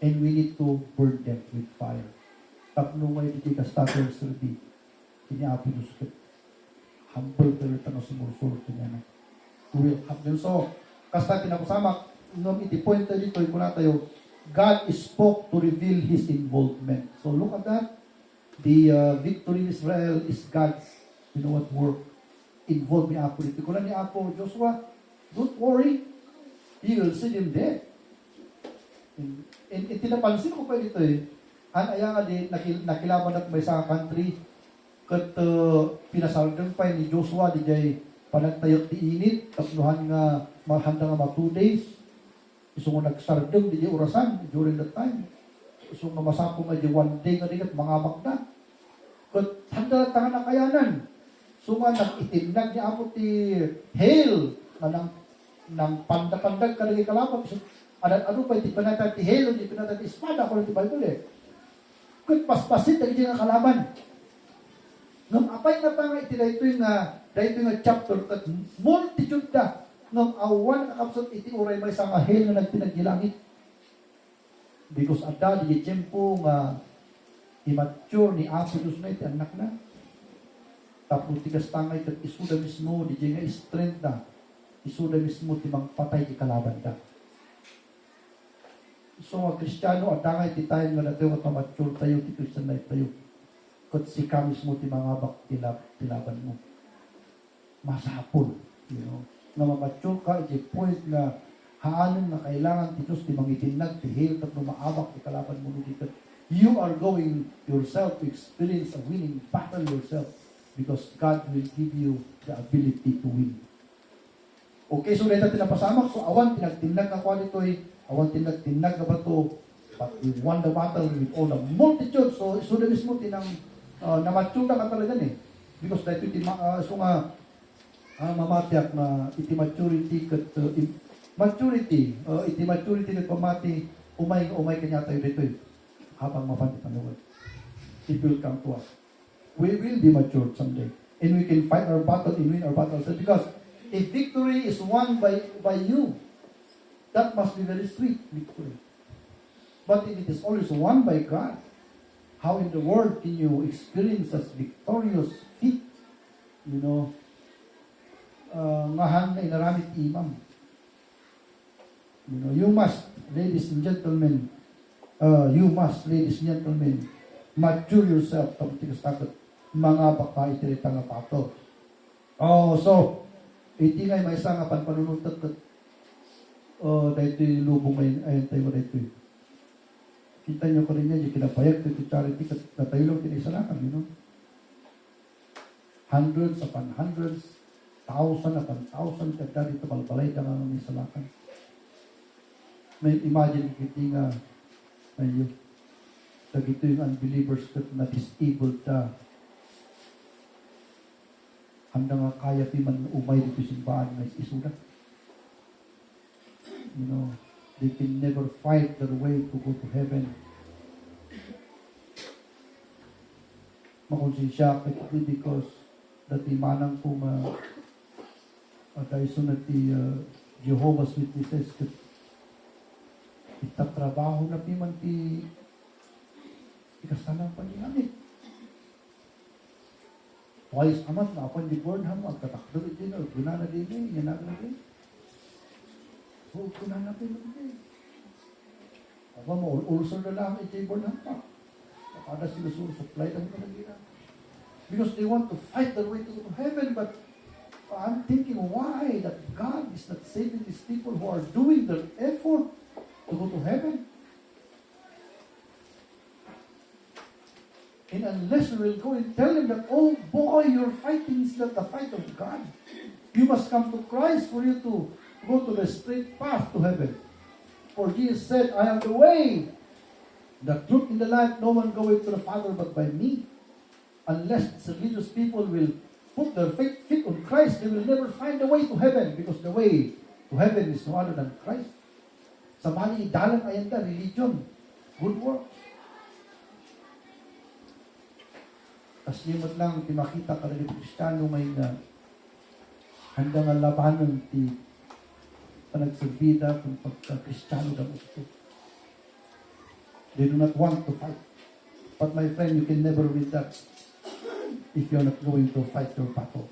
and we need to burn them with fire. Tapno may ditikas tatay serbi, piniapi mo sa humble pero tanong sumursulot niya na. We will have them. So, kasta tinapasama, nung iti-point tayo dito, ikuna tayo, God spoke to reveal His involvement. So, look at that. The victory in Israel is God's, work involved ni Apo dito. Kung ni Apo Joshua, don't worry, you will see them dead. And tinapansin ko pa dito anaya nga di, nakilaban at may sa country, kat pinasardan pa ni Joshua, di jay panagtayot di init, tapnuhan nga, mahanda nga 2 days, iso nga nagsardang di jay orasan during that time. Iso nga masapo nga di 1 day nga di kat mga magda. Kat handa na tangan na kayanan. So nga nag-itinag ni Apo ti hail, na ng pandapandag ka naging kalaban. So, ano pa, di pinatay ti hail, di pinatay ti espada, kung di Bible Kung paspasit na nga kalaban. Ngam apay nga pa nga dahito yung chapter at multitude da ngam awan kakapsot iti uray may sa kahil na nagpinaggilangit. Because ada di tiyempo nga immature ni Apo Diyos na iti anak na. Tapos tigas tangay kat isuda mismo di nga strength na. Isuda mismo timang patay di kalaban da. So, mga Kristiyano, at dangay ti tayo nga natin at mature tayo, ti Christian life tayo. Kat si kamis mo, ti mga bak, tilaban mo. Masapol, na mamature ka, iti point na haanon na kailangan ti Diyos, ti mangitinag, ti hil, kat maabak, ti kalaban mo, nudikat. You are going yourself to experience a winning battle yourself because God will give you the ability to win. Okay, so dito tinapasamak, so awan, tinagtinag ako dito awan tinag na ba ito? But we won the battle with all the multitude. So na mismo tinang namatsuda ka talaga because dahil iti mamatiak na iti maturity kat maturity iti maturity kat pamati umay kanya tayo dito habang mapanti panuwag. It will come to us. We will be matured someday. And we can fight our battle and win our battles. Because if victory is won by you, that must be very sweet victory. But if it is always won by God, how in the world can you experience such victorious feat? Ngahan na inaramit imam. You must, ladies and gentlemen, mature yourself tapos takot mga baka itirita nga pato. So, iti ngay may isa nga panpanunutat dahito yung lubong ayon tayo dahito kita nyo ko rin yan yung kinapayag ito charity natayo lang tinisalakan hundreds upon hundreds thousand upon thousand kada dito balbalay ka nga ng isalakan may imagine kita nga ayun dagito yung unbelievers na disabled handa nga kaya piman umay dito simbahan na isulat. They can never fight their way to go to heaven. Makonsensya kasi because dati manang po dahil sunod Jehovah's Witnesses, itatrabaho na piman ti ikasanang panigamit. Twice amat na ako di Burnham, agkatakdo din, o gunana din, yanagna din. O gunana din, ako mo, ulsor na lang iti Burnham pa. Kada sila supply lang ito nagina. Because they want to fight their way to heaven, but I'm thinking why that God is not saving these people who are doing their effort to go to heaven. And unless we will go and tell them that, oh boy, your fighting is not the fight of God. You must come to Christ for you to go to the straight path to heaven. For Jesus said, I am the way, the truth, and the life. No one goeth to the Father but by me. Unless the religious people will put their faith on Christ, they will never find the way to heaven, because the way to heaven is no other than Christ. Sa mali idalan ayan ka, religion, good works. As limot lang, timakita ka rin Kristiyano may na hanggang ang labanan ti panagsabida kung pagka-Kristiyano na gusto. They do not want to fight. But my friend, you can never win that if you're not going to fight your battle.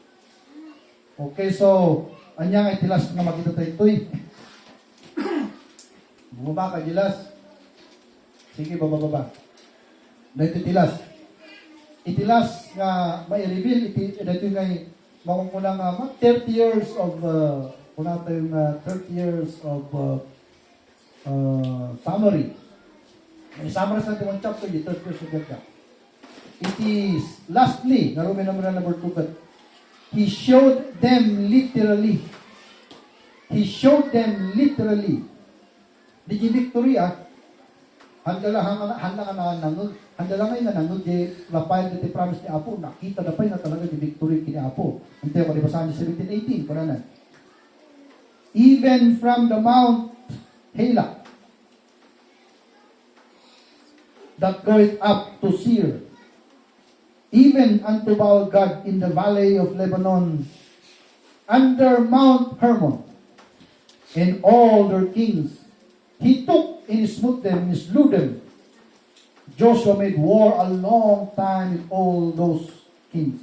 Okay, so, anyang ay tilas nga makita tayo ito'y. Bumaba ka, Jilas. Sige, bababa. Dahil tilas. Itilas nga may reveal ito ngay makukulang 30 years of kuna tayong 30 years of summary. May summary sa ating chapter di 30 years of God. It is lastly, nga Roman number 2, but he showed them literally. He showed them literally. Di victory handala nga nangod di lapay di promise ni Apo, nakita na pa na talaga di victory kini Apo. Ante ko di basahan ni 17:18 kunanan. Even from the Mount Hela that goeth up to Seir, even unto Baal God in the valley of Lebanon, under Mount Hermon, and all their kings, he took and smote them and slew them. Joshua made war a long time with all those kings.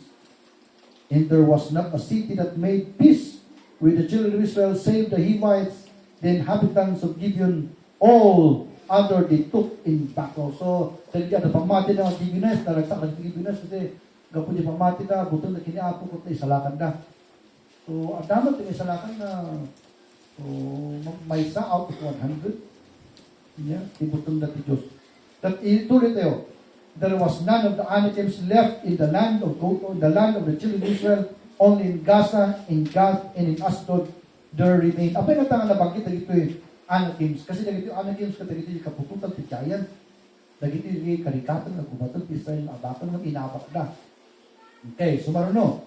And there was not a city that made peace with the children of Israel, save the Hivites, the inhabitants of Gibeon, all other they took in battle. So, talaga na pamati na ang Gibeones, nalagsak ng Gibeones kasi gapon yung pamati na, butong na kiniapo ko na isalakan na. So, ang damat yung isalakan na may isa out of 100. Yeah, ibutong na ti Diyos. That ituloy tayo, there was none of the Anakims left in the land of Goto, the land of the children of Israel, only in Gaza, in Gath, and in Ashdod, there remained. Apay na tangan nabanggit na ito yung Anakims. Kasi nagito yung Anakims, kasi nagito yung kapututan ti Jayan. Nagito yung karikatan, nagkubatang ti Israel, abakan ng inapak na. Okay, so maruno.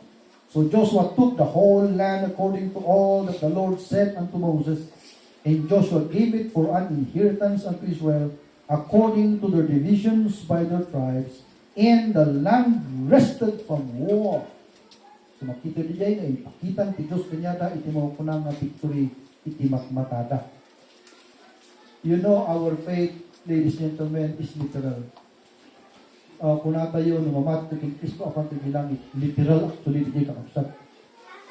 So Joshua took the whole land according to all that the Lord said unto Moses, and Joshua gave it for an inheritance unto Israel, according to their divisions by their tribes, and the land rested from war. So makita di jay na ipakitan ti Diyos kanyada iti mo kunang victory iti makmatada. You know, our faith, ladies and gentlemen, is literal. Kuna tayo numamat to king Kristo apan ti bilangit, literal actually di kakabsat.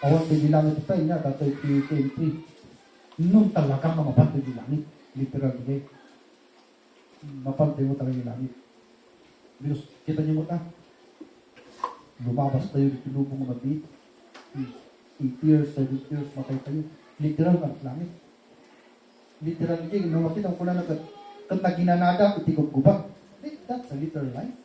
Awan ti bilangit ito niya datoy ti entry. Nung talagang mapantay di langit, literal di mapantay mo talaga yung langit. Because kita niyo mo lumabas tayo dito lubong mga bit. 8 years, 7 years, matay tayo. Literal ang langit. Literal di numakit ang kuna na kat naginanada, iti gubgubak. That's a literal life.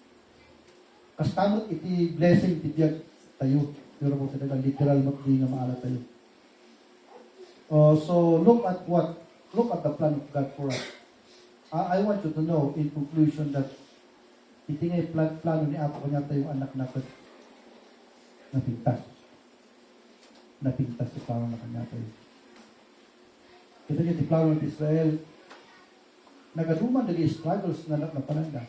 Kastamot iti blessing ti Diyag tayo. Pero mo talaga literal mat di nga maala tayo. So look at the plan of God for us. I want you to know in conclusion that iti ngay plano ni Apo kanya tayong anak natin napintas. Napintas sa plano na kanya tayo. Kita niyo ti plano ng Israel, nagaduman nagi struggles na pananda.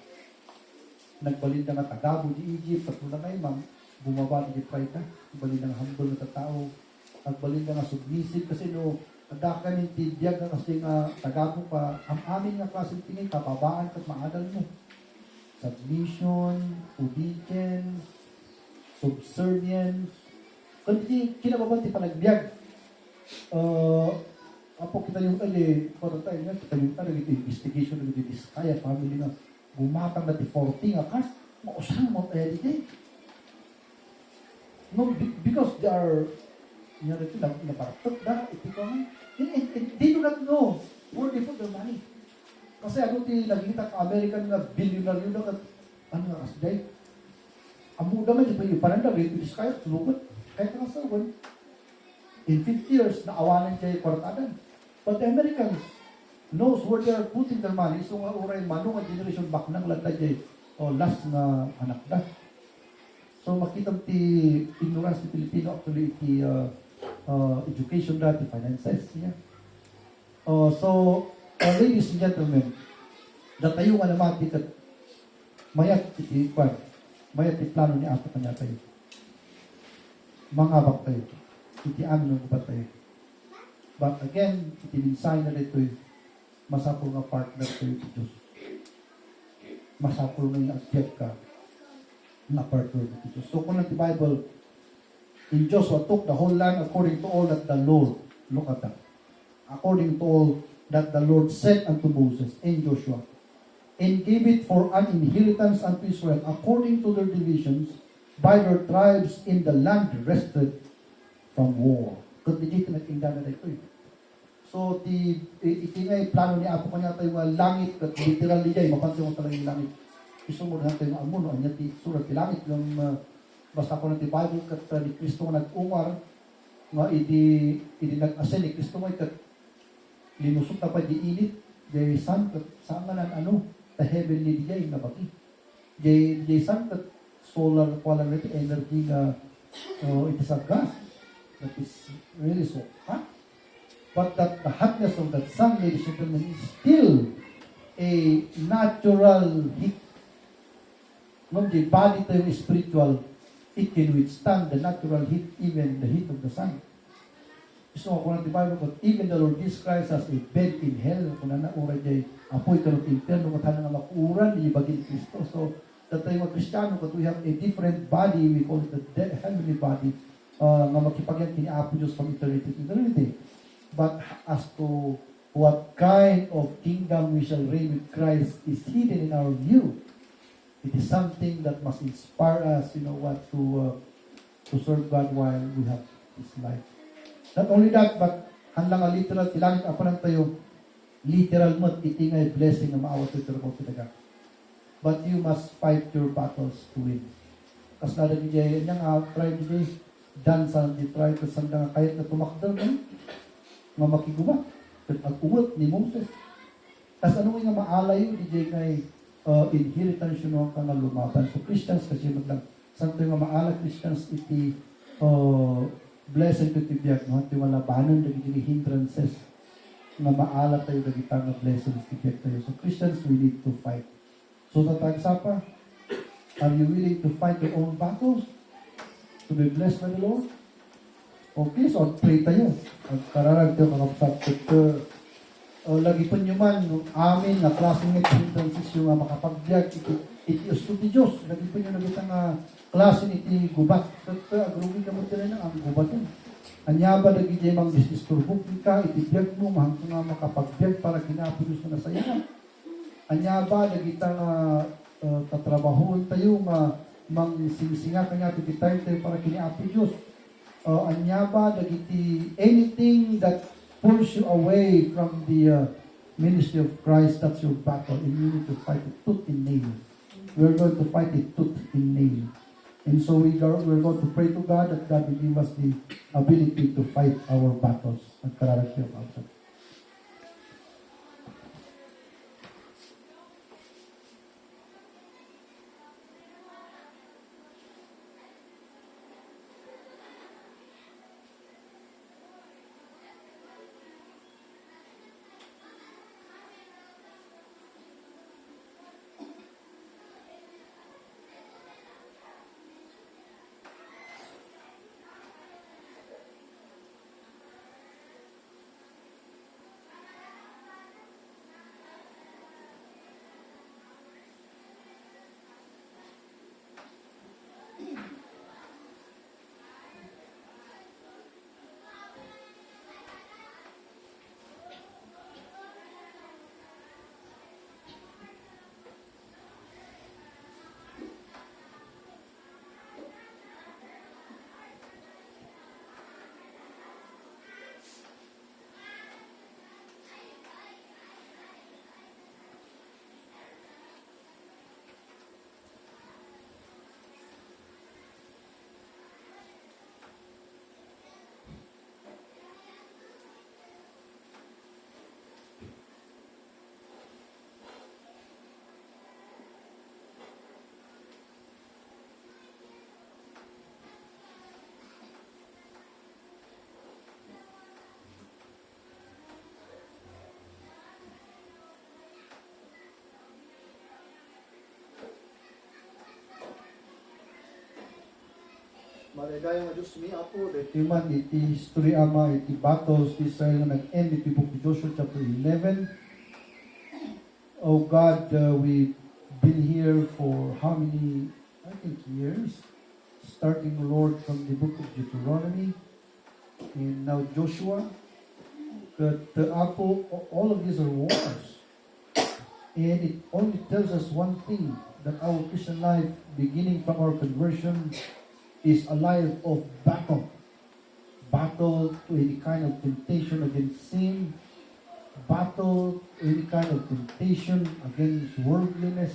Nagbalinda nga tagabo di Egypt, patula ngay bumaba di Pride na, balinda nga humble na tao, nagbalinda nga submissive kasi Ada ka ng tibiyag na kasi nga tagapo pa, ang amin nga klaseng tingin, kapabaan ka't maadal mo. Submission, obedience, subservience. Kundi kinababanti panagbiag. Apo kita yung para tayo nga, kita yung investigation ng Diskaya family nga, gumatang na di 40 nga kas, mausang mo tayo di. No, because they are, naparatot na, ito ka nga. They do not know where they put their money. Kasi ano nagkita ka American nga billionaire yun na ano nga asday. Amo naman yung pananda, rito Diskaya, tulungan. Kahit nga sa in 50 years, naawanan siya yung kwartadan. But the Americans knows where they are putting their money. So nga uray manong nga generation back nang lagda siya last na anak na. So makita ti ignorance ti Pilipino actually ti education dati, finances niya. So, ladies and gentlemen, datayo nga naman kat mayat ti plano ni Apo kanya tayo. Mangabak tayo. Iti amin ng upat tayo. But again, iti minsay na dito masapul nga partner tayo ti Diyos. Masapul nga yung agyat ka na partner ti Diyos. So kung lang ti Bible, in Joshua took the whole land according to all that the Lord, look at that, according to all that the Lord said unto Moses and Joshua, and gave it for an inheritance unto Israel according to their divisions by their tribes in the land rested from war. Kung di dito nagtinda na dito. So, iti nga plano ni Apo kanya tayo nga langit, at literally jay, mapansin mo talaga yung langit. Gusto mo na tayo nga amuno, anya ti surat ti langit, yung basta ko na ti Bible, kat ni Kristo nga nag-umar, nga idi nag-asen ni Kristo nga, kat linusok na pa di init, jay san, kat saan nga nan the heavenly jay na baki. Jay san, kat solar qualang nito, energy nga, it is a gas that is really so hot. But that the hotness of that sun, ladies and gentlemen, is still a natural heat. No, the body tayo spiritual, it can withstand the natural heat, even the heat of the sun. So, kung natin Bible, but even the Lord Jesus Christ has a bed in hell, kung nanaura jay, apoy ka ng impyerno, kung tayo nga makuuran, ibagin Kristo. So, that tayo mga Kristiyano, but we have a different body, we call it the heavenly body, nga makipagyan kini-apo Diyos from eternity to eternity. But as to what kind of kingdom we shall reign with Christ is hidden in our view. It is something that must inspire us, to serve God while we have this life. Not only that, but handlang a literal, tilangit ako lang tayo, literal mo, itingay blessing na maawat ito na talaga. But you must fight your battles to win. Kasi nada ni Jay, yang try ni Jay, dan sa di try, kasi sanda nga kahit na tumakdal nga makiguba, at uwat ni Moses. Kasi ano nga maalayo ni Jay ngay inheritance yun ka nga lumaban. So Christians kasi maglang, santo nga maala Christians iti blessed ko tibiyag, no? Iti wala banon dagiti hindrances nga maala tayo dagiti nga blessed tibiyag tayo. So Christians, we need to fight. So tatagsapa, are you willing to fight your own battles? To be blessed by the Lord? Okay, so pray tayo. At kararag tayo kakapsat. Lagi po nyo man, amin, na klaseng hindrances yung makapagbiag, iti usto di Diyos. Lagi po nyo nagitang klaseng iti gubat. Agrugin ka mo tila na ang gubat yun. Anya ba lagi dyan mang disturbo ka, iti biag mo, mahangko nga makapagbiag para kinapo Diyos na nasaya. Anya ba lagi tang tatrabahoon tayo, mang singsinga kanya tititay tayo para kinapo Diyos. Anya ba dagiti anything that pulls you away from the ministry of Christ, that's your battle, and you need to fight it tooth and nail. We're going to fight it tooth and nail. And so we're going to pray to God that God will give us the ability to fight our battles. At kararagti of outside. Maligaya nga Diyos mi apo, iti man iti history ama, iti battles ti Israel nga nag-end iti book of Joshua chapter 11. Oh God, we've been here for how many, I think, years? Starting, Lord, from the book of Deuteronomy, and now Joshua. But apo, all of these are wars. And it only tells us one thing, that our Christian life, beginning from our conversion, is a life of battle. Battle to any kind of temptation against sin. Battle to any kind of temptation against worldliness.